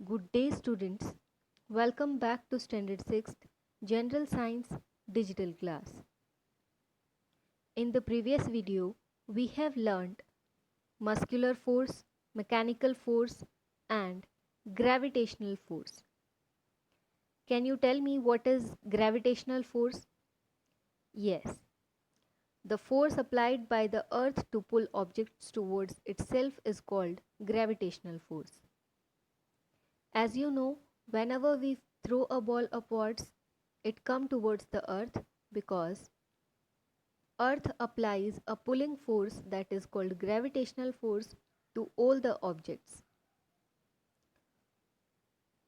Good day students, welcome back to Standard 6th General Science Digital class. In the previous video, we have learned muscular force, mechanical force and gravitational force. Can you tell me what is gravitational force? Yes, the force applied by the earth to pull objects towards itself is called gravitational force. As you know, whenever we throw a ball upwards, it comes towards the earth because earth applies a pulling force that is called gravitational force to all the objects.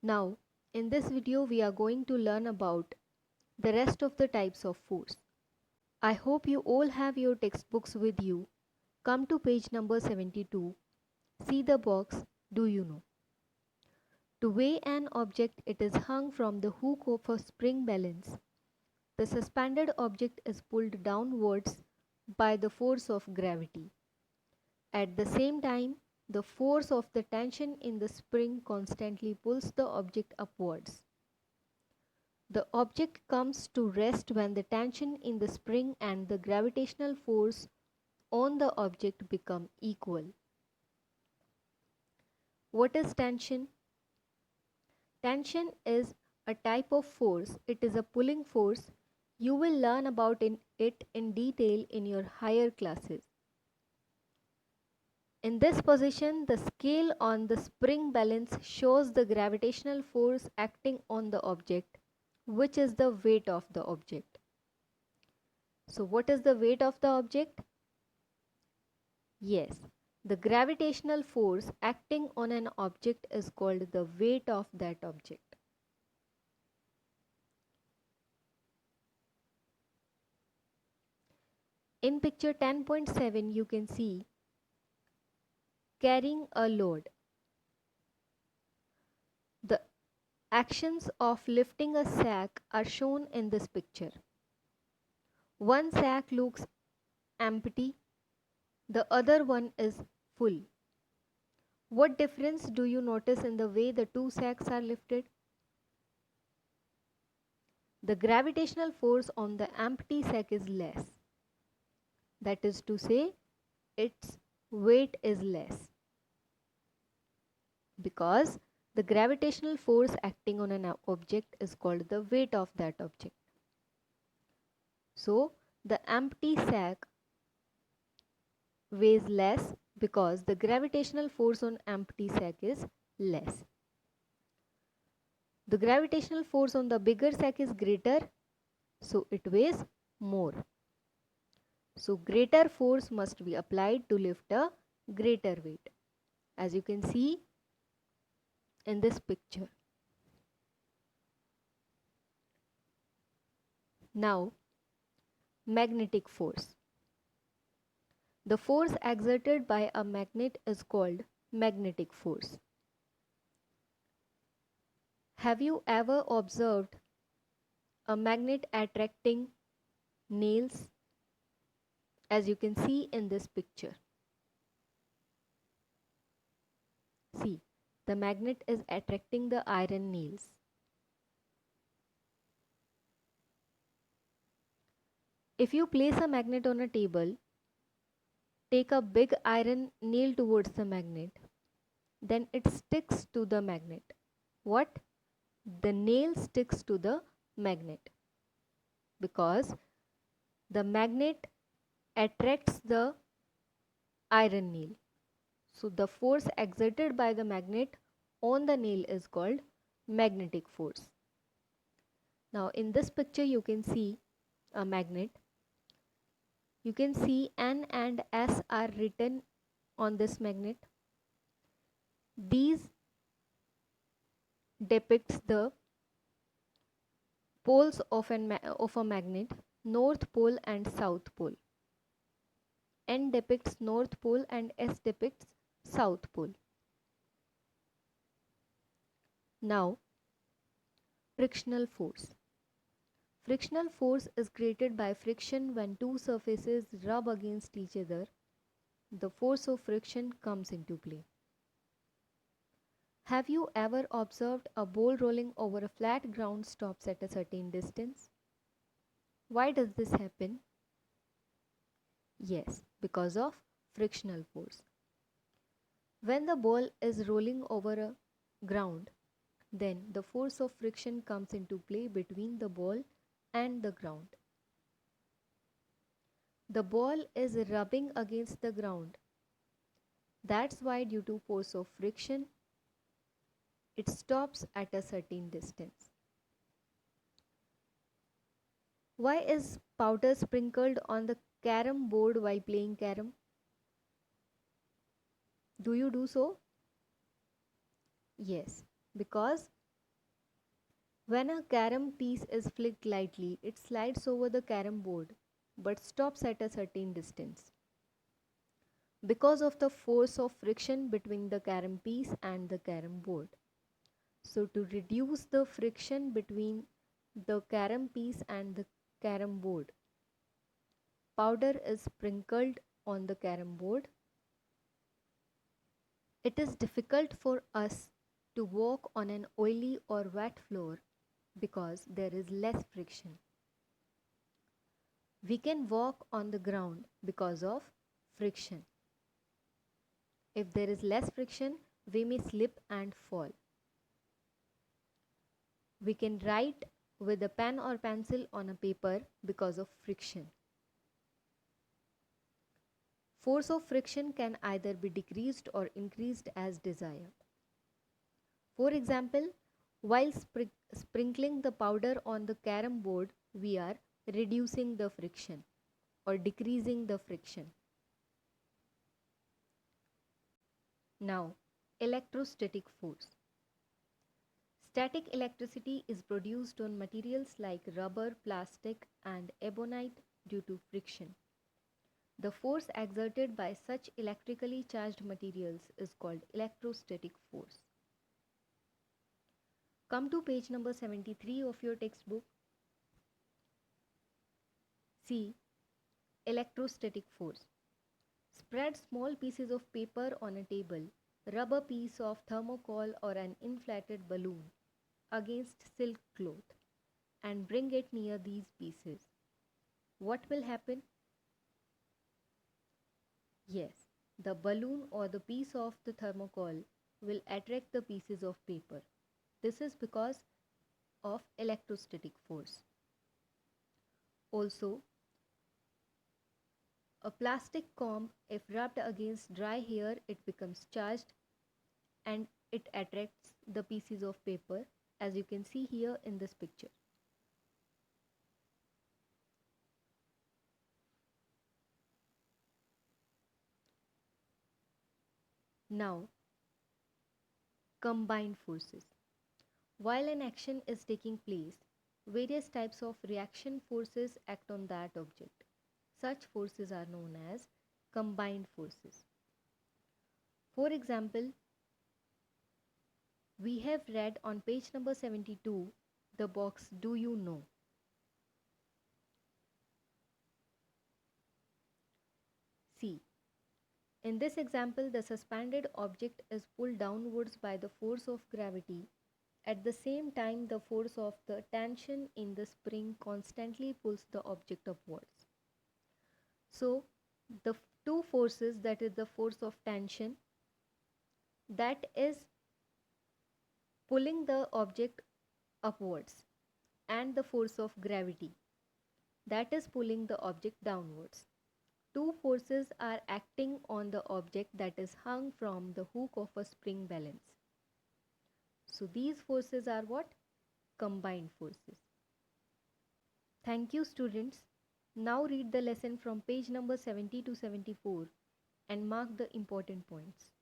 Now, in this video we are going to learn about the rest of the types of force. I hope you all have your textbooks with you. Come to page number 72. See the box, do you know? To weigh an object, it is hung from the hook of a spring balance. The suspended object is pulled downwards by the force of gravity. At the same time, the force of the tension in the spring constantly pulls the object upwards. The object comes to rest when the tension in the spring and the gravitational force on the object become equal. What is tension? Tension is a type of force. It is a pulling force. You will learn about it in detail in your higher classes. In this position, the scale on the spring balance shows the gravitational force acting on the object, which is the weight of the object. So what is the weight of the object? Yes, the gravitational force acting on an object is called the weight of that object. In picture 10.7 you can see carrying a load. The actions of lifting a sack are shown in this picture. One sack looks empty, the other one is full. What difference do you notice in the way the two sacks are lifted? The gravitational force on the empty sack is less. That is to say, its weight is less because the gravitational force acting on an object is called the weight of that object. So, the empty sack weighs less because the gravitational force on empty sack is less. The gravitational force on the bigger sack is greater, so it weighs more. So, greater force must be applied to lift a greater weight, as you can see in this picture. Now, magnetic force. The force exerted by a magnet is called magnetic force. Have you ever observed a magnet attracting nails? As you can see in this picture. See, the magnet is attracting the iron nails. If you place a magnet on a table, take a big iron nail towards the magnet, then it sticks to the magnet. What? The nail sticks to the magnet because the magnet attracts the iron nail. So the force exerted by the magnet on the nail is called magnetic force. Now in this picture you can see a magnet. You can see N and S are written on this magnet. These depicts the poles of a magnet, north pole and south pole. N depicts north pole and S depicts south pole. Now, frictional force. Frictional force is created by friction when two surfaces rub against each other. The force of friction comes into play. Have you ever observed a ball rolling over a flat ground stops at a certain distance? Why does this happen? Yes, because of frictional force. When the ball is rolling over a ground, then the force of friction comes into play between the ball and the ground. The ball is rubbing against the ground. That's why, due to force of friction, it stops at a certain distance. Why is powder sprinkled on the carom board while playing carom? Do you do so? Yes, because when a carom piece is flicked lightly, it slides over the carom board but stops at a certain distance because of the force of friction between the carom piece and the carom board. So, to reduce the friction between the carom piece and the carom board, powder is sprinkled on the carom board. It is difficult for us to walk on an oily or wet floor because there is less friction. We can walk on the ground because of friction. If there is less friction, we may slip and fall. We can write with a pen or pencil on a paper because of friction. Force of friction can either be decreased or increased as desired. For example, while sprinkling the powder on the carom board, we are reducing the friction or decreasing the friction. Now, electrostatic force. Static electricity is produced on materials like rubber, plastic, and ebonite due to friction. The force exerted by such electrically charged materials is called electrostatic force. Come to page number 73 of your textbook. See electrostatic force. Spread small pieces of paper on a table, rub a piece of thermocol or an inflated balloon against silk cloth and bring it near these pieces. What will happen? Yes, the balloon or the piece of the thermocol will attract the pieces of paper. This is because of electrostatic force. Also, a plastic comb, if rubbed against dry hair, it becomes charged and it attracts the pieces of paper, as you can see here in this picture. Now, combined forces. While an action is taking place, various types of reaction forces act on that object. Such forces are known as combined forces. For example, we have read on page number 72 the box "Do you know?" See, in this example, the suspended object is pulled downwards by the force of gravity. At the same time, the force of the tension in the spring constantly pulls the object upwards. So, the two forces, that is the force of tension that is pulling the object upwards, and the force of gravity that is pulling the object downwards. Two forces are acting on the object that is hung from the hook of a spring balance. So these forces are what? Combined forces. Thank you, students. Now read the lesson from page number 70 to 74 and mark the important points.